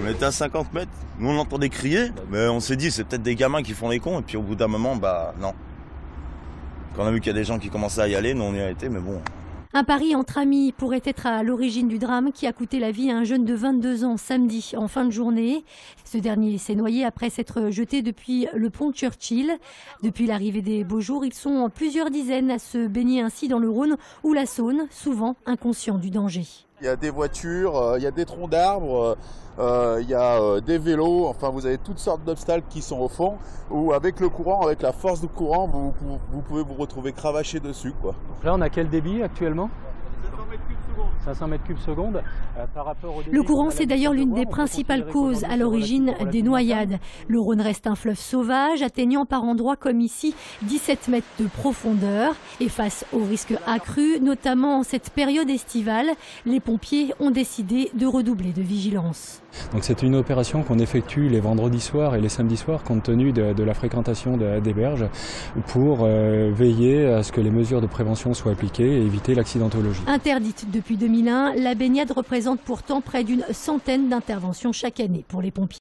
On était à 50 mètres, nous on entendait crier, mais on s'est dit c'est peut-être des gamins qui font les cons, et puis au bout d'un moment, bah non. Quand on a vu qu'il y a des gens qui commençaient à y aller, nous on y a été, mais bon. Un pari entre amis pourrait être à l'origine du drame qui a coûté la vie à un jeune de 22 ans samedi en fin de journée. Ce dernier s'est noyé après s'être jeté depuis le pont Churchill. Depuis l'arrivée des beaux jours, ils sont plusieurs dizaines à se baigner ainsi dans le Rhône ou la Saône, souvent inconscients du danger. Il y a des voitures, il y a des troncs d'arbres, il y a des vélos, enfin vous avez toutes sortes d'obstacles qui sont au fond, où avec le courant, avec la force du courant, vous pouvez vous retrouver cravaché dessus, quoi. Là on a quel débit actuellement ? 500 mètres cubes secondes. Par rapport au débit, le courant, c'est d'ailleurs l'une des principales causes à l'origine des noyades. Le Rhône reste un fleuve sauvage, atteignant par endroits comme ici 17 mètres de profondeur. Et face aux risques accrus, notamment en cette période estivale, les pompiers ont décidé de redoubler de vigilance. Donc c'est une opération qu'on effectue les vendredis soirs et les samedis soirs compte tenu de la fréquentation des berges pour veiller à ce que les mesures de prévention soient appliquées et éviter l'accidentologie. Interdite depuis 2001, la baignade représente pourtant près d'une centaine d'interventions chaque année pour les pompiers.